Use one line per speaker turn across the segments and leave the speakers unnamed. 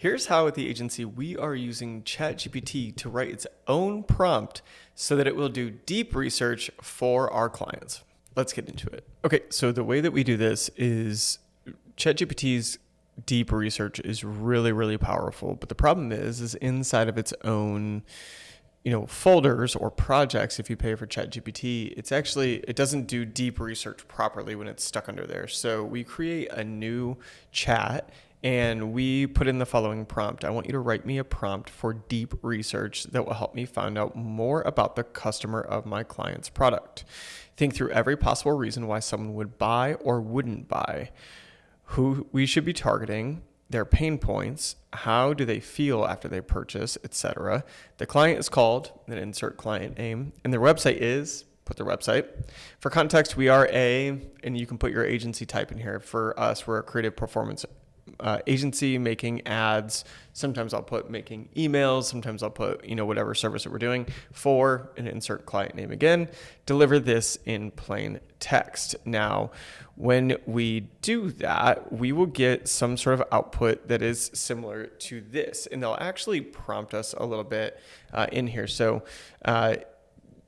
Here's how at the agency we are using ChatGPT to write its own prompt so that it will do deep research for our clients. Let's get into it. Okay, so the way that we do this is ChatGPT's deep research is really, really powerful. But the problem is inside of its own folders or projects. If you pay for ChatGPT, it doesn't do deep research properly when it's stuck under there. So we create a new chat and we put in the following prompt. I want you to write me a prompt for deep research that will help me find out more about the customer of my client's product. Think through every possible reason why someone would buy or wouldn't buy, who we should be targeting, their pain points, how do they feel after they purchase, etc. The client is called, then insert client name, and their website is, put their website. For context, we are and you can put your agency type in here. For us, we're a creative performance agency making ads. Sometimes I'll put making emails. Sometimes I'll put, whatever service that we're doing for, and insert client name again. Deliver this in plain text. Now, when we do that, we will get some sort of output that is similar to this, and they'll actually prompt us a little bit in here. So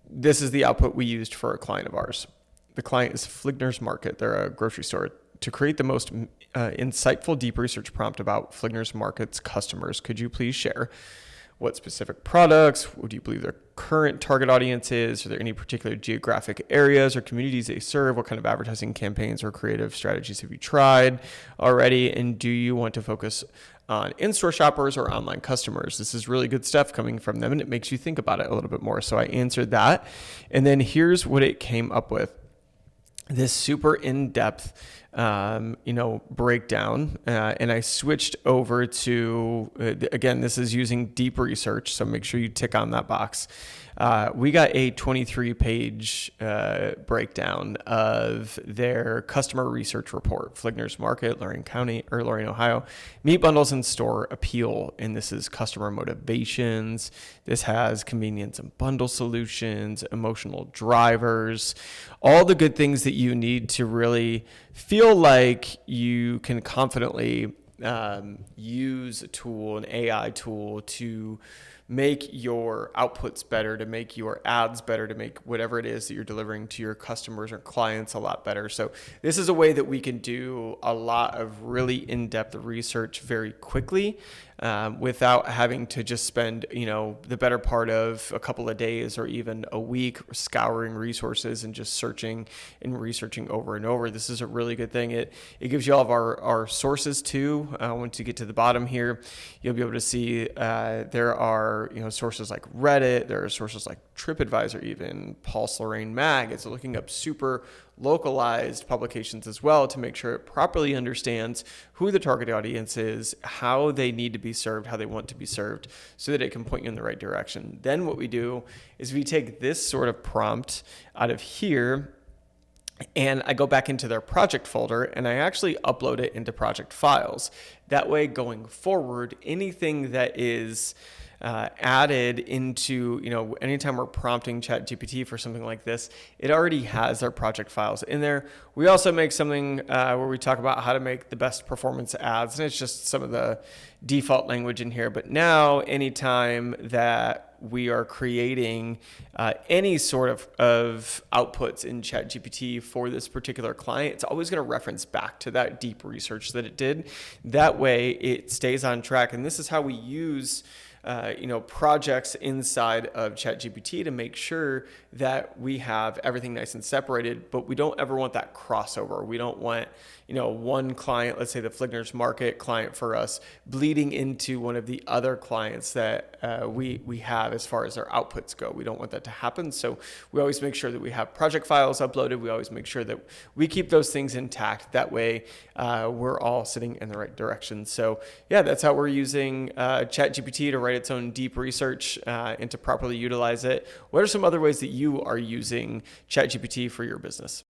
this is the output we used for a client of ours. The client is Fligner's Market. They're a grocery store. To create the most insightful deep research prompt about Fligner's Market's customers, could you please share what specific products, what do you believe their current target audience is? Are there any particular geographic areas or communities they serve? What kind of advertising campaigns or creative strategies have you tried already? And do you want to focus on in-store shoppers or online customers? This is really good stuff coming from them, and it makes you think about it a little bit more. So I answered that. And then here's what it came up with. This super in-depth, breakdown, and I switched over to, again, this is using deep research, so make sure you tick on that box. We got a 23-page breakdown of their customer research report. Fligner's Market, Lorain, Ohio. Meat bundles and store appeal, and this is customer motivations. This has convenience and bundle solutions, emotional drivers, all the good things that you need to really feel like you can confidently use a tool, an AI tool, to make your outputs better, to make your ads better, to make whatever it is that you're delivering to your customers or clients a lot better. So this is a way that we can do a lot of really in-depth research very quickly without having to just spend, the better part of a couple of days or even a week scouring resources and just searching and researching over and over. This is a really good thing. It gives you all of our sources too. Once you get to the bottom here, you'll be able to see there are sources like Reddit, there are sources like TripAdvisor, even Pulse, Lorain Mag. It's looking up super localized publications as well to make sure it properly understands who the target audience is, how they need to be served, how they want to be served, so that it can point you in the right direction. Then what we do is we take this sort of prompt out of here, and I go back into their project folder and I actually upload it into project files. That way, going forward, anything that is added into, anytime we're prompting ChatGPT for something like this, it already has our project files in there. We also make something where we talk about how to make the best performance ads, and it's just some of the default language in here. But now, anytime that we are creating any sort of outputs in ChatGPT for this particular client, it's always going to reference back to that deep research that it did. That way, it stays on track. And this is how we use projects inside of ChatGPT to make sure that we have everything nice and separated, but we don't ever want that crossover. We don't want, one client, let's say the Fligner's Market client for us, bleeding into one of the other clients that we have as far as our outputs go. We don't want that to happen. So we always make sure that we have project files uploaded. We always make sure that we keep those things intact. That way we're all sitting in the right direction. So yeah, that's how we're using ChatGPT to write its own deep research and to properly utilize it. What are some other ways that you are using ChatGPT for your business?